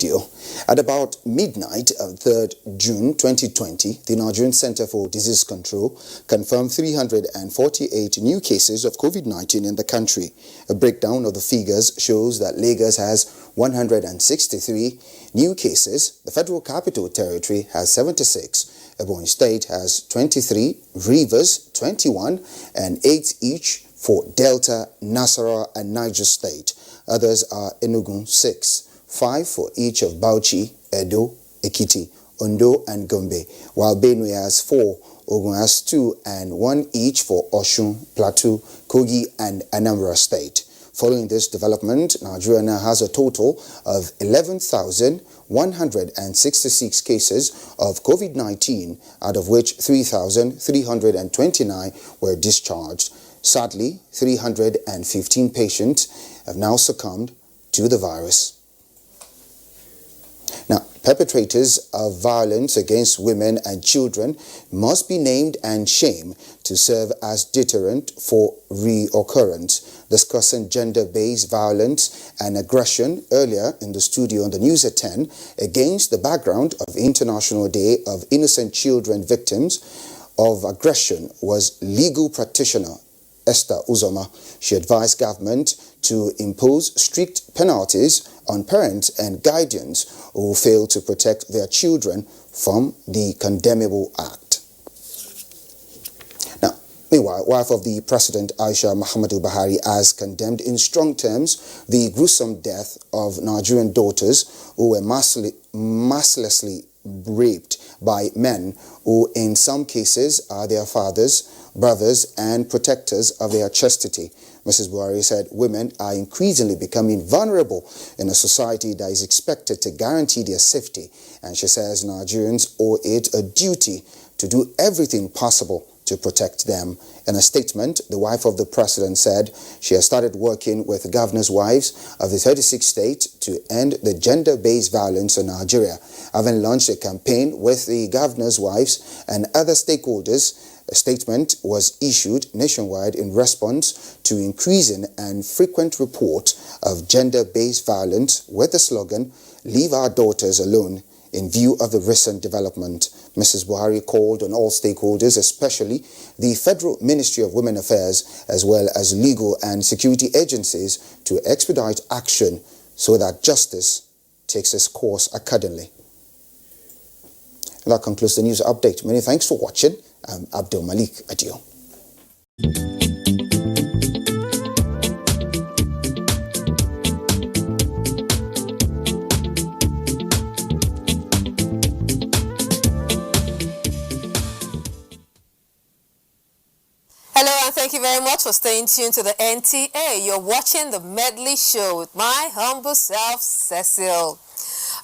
Adio. At about midnight of 3rd June 2020, the Nigerian Center for Disease Control confirmed 348 new cases of COVID-19 in the country. A breakdown of the figures shows that Lagos has 163 new cases, the Federal Capital Territory has 76, Ebonyi State has 23, Rivers 21, and 8 each for Delta, Nasarawa, and Niger State. Others are Enugu 6, 5 for each of Bauchi, Edo, Ekiti, Ondo, and Gombe, while Benue has 4, Ogun has 2, and 1 each for Osun, Plateau, Kogi, and Anambra State. Following this development, Nigeria now has a total of 11,166 cases of COVID-19, out of which 3,329 were discharged. Sadly, 315 patients have now succumbed to the virus. Now, perpetrators of violence against women and children must be named and shamed to serve as deterrent for reoccurrence. Discussing gender-based violence and aggression earlier in the studio on the News at 10 against the background of International Day of Innocent Children Victims of Aggression was legal practitioner Esther Uzoma. She advised government to impose strict penalties on parents and guardians who fail to protect their children from the condemnable act. Now, meanwhile, wife of the President Aisha Muhammadu Buhari has condemned in strong terms the gruesome death of Nigerian daughters who were mercilessly raped by men who in some cases are their fathers, brothers, and protectors of their chastity. Mrs. Buhari said women are increasingly becoming vulnerable in a society that is expected to guarantee their safety, and she says Nigerians owe it a duty to do everything possible to protect them. In a statement, the wife of the president said she has started working with the governor's wives of the 36 states to end the gender-based violence in Nigeria. Having launched a campaign with the governor's wives and other stakeholders, a statement was issued nationwide in response to increasing and frequent reports of gender-based violence with the slogan, "Leave our daughters alone." In view of the recent development, Mrs. Buhari called on all stakeholders, especially the Federal Ministry of Women Affairs, as well as legal and security agencies, to expedite action so that justice takes its course accordingly. That concludes the news update. Many thanks for watching. I'm Abdul Malik Adio. Hello, and thank you very much for staying tuned to the NTA. You're watching the Medley Show with my humble self, Cecil.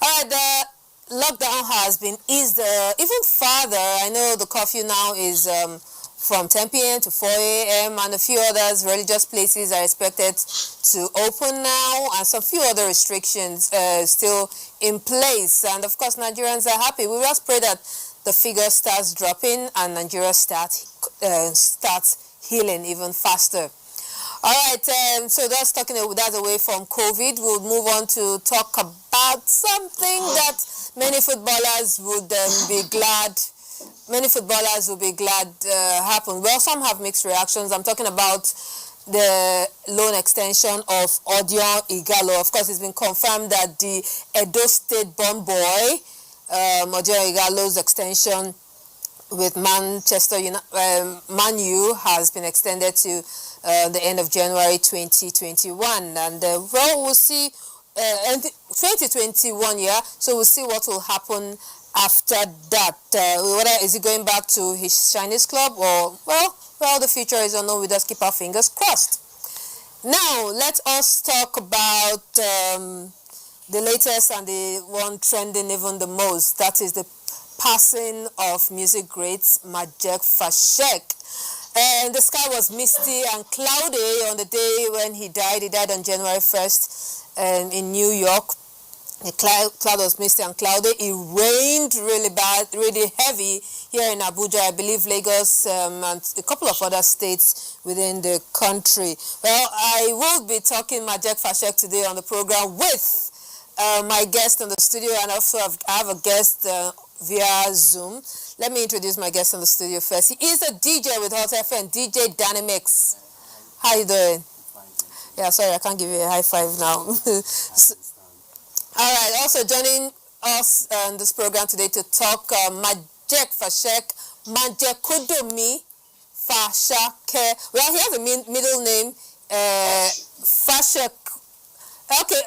All right, the lockdown has been eased even further. I know the curfew now is from 10 p.m. to 4 a.m. and a few others religious places are expected to open now, and some few other restrictions still in place. And of course, Nigerians are happy. We just pray that the figure starts dropping and Nigeria starts healing even faster. All right, so that's talking that away from COVID. We'll move on to talk about something that many footballers would be glad. Many footballers will be glad happen. Well, some have mixed reactions. I'm talking about the loan extension of Odion Igalo. Of course, it's been confirmed that the Edo State-born boy, Odion Igalo's extension with Manchester Man U has been extended to the end of January 2021, and well, we'll see 2021 year. So we'll see what will happen after that. Whether is he going back to his Chinese club or well, the future is unknown. We just keep our fingers crossed. Now let us talk about the latest and the one trending even the most. That is the passing of music greats Majek Fashek. And the sky was misty and cloudy on the day when he died. He died on January 1st in New York. The cloud was misty and cloudy. It rained really bad, really heavy here in Abuja, I believe Lagos, and a couple of other states within the country. Well, I will be talking Majek Fashek today on the program with my guest in the studio, and also I have a guest via Zoom. Let me introduce my guest in the studio first. He is a DJ with Hot FM, DJ Dynamics. How you doing? Yeah, sorry, I can't give you a high five now. All right, also joining us in this program today to talk Majek Fashek, Majek Kudomi Fashake. Well, he has a middle name, Fashek. Okay,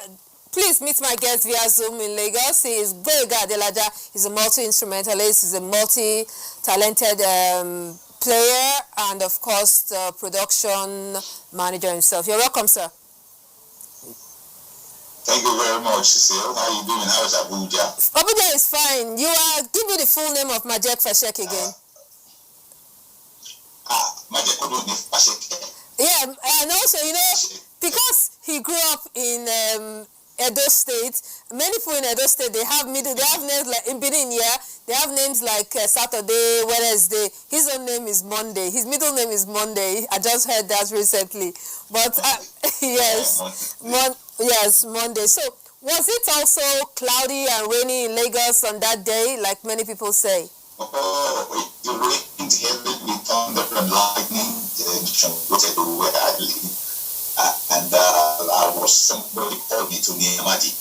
please meet my guest via Zoom in Lagos. He is Boyega Adelaja. He's a multi-instrumentalist. He's a multi-talented player and, of course, the production manager himself. You're welcome, sir. Thank you very much, Cecile. How are you doing? How is Abuja? Abuja is fine. Give me the full name of Majek Fashek again. Majek Kudomi Fasheke. Yeah, and also, because he grew up in Edo State, many people in Edo State, they have names like, in Benin, yeah, they have names like Saturday, Wednesday. His own name is Monday. His middle name is Monday. I just heard that recently. But, yes, yes, Monday. So, was it also cloudy and rainy in Lagos on that day, like many people say? Oh, it rained heavily with thunder and lightning. Where I live. And somebody called me to Niamadi,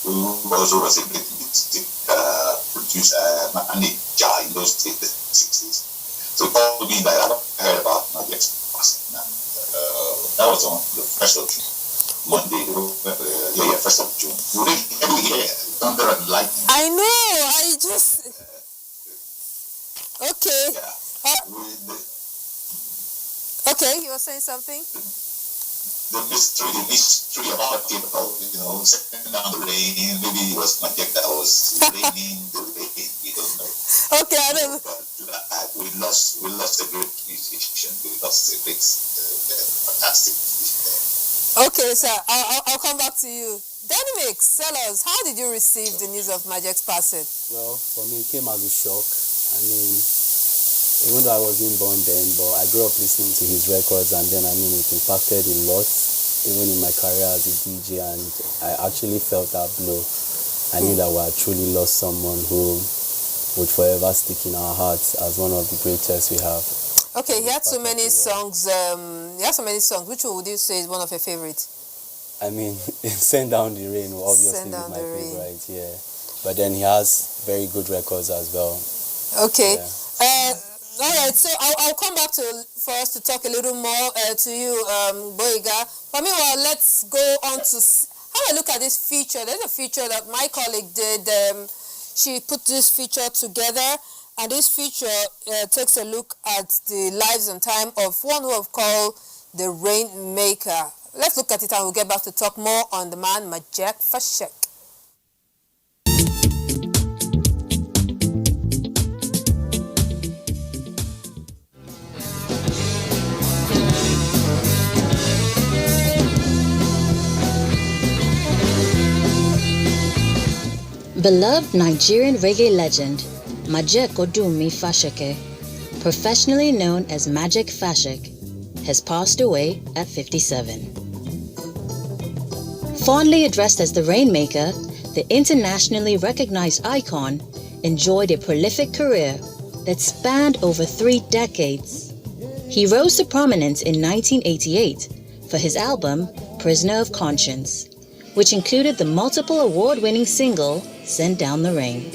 who also was a great producer, manager in those 60s. So he called me that I heard about my experience. That was on the 1st of June. Monday, 1st of June. You read every year, thunder and lightning. I know, okay. Yeah. Okay, you were saying something? The mystery about it, sending down the rain. Maybe it was Majek that was raining the rain. We don't know. Okay, I don't know. But we lost a great musician. We lost a great, fantastic musician. Okay, sir. I'll come back to you. Dynamics, tell us, how did you receive the news of Majek's passing? Well, for me, it came as a shock. I mean, even though I wasn't born then, but I grew up listening to his records, and then, it impacted a lot, even in my career as a DJ, and I actually felt that blow. I knew that we had truly lost someone who would forever stick in our hearts as one of the greatest we have. Okay, he had so many songs. Which one would you say is one of your favorites? I mean, Send Down the Rain will obviously be my favorite, yeah. But then he has very good records as well. Okay. Yeah. All right, so I'll come back for us to talk a little more to you, Boyega. But meanwhile, let's go on to have a look at this feature. There's a feature that my colleague did. She put this feature together, and this feature takes a look at the lives and time of one who I've called the Rainmaker. Let's look at it, and we'll get back to talk more on the man, Majek Fashek. Beloved Nigerian reggae legend, Majek Kudomi Fasheke, professionally known as Majek Fashek, has passed away at 57. Fondly addressed as the Rainmaker, the internationally recognized icon enjoyed a prolific career that spanned over 3 decades. He rose to prominence in 1988 for his album Prisoner of Conscience, which included the multiple award-winning single Send Down the Rain.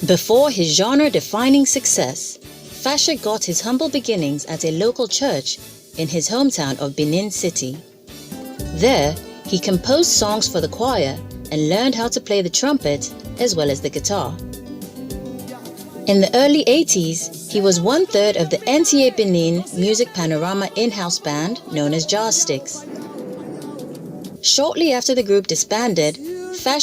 Before his genre-defining success, Fashek got his humble beginnings at a local church in his hometown of Benin City. There, he composed songs for the choir and learned how to play the trumpet as well as the guitar. In the early 80s, he was 1/3 of the NTA Benin Music Panorama in-house band known as Jar Sticks. Shortly after the group disbanded, Fashek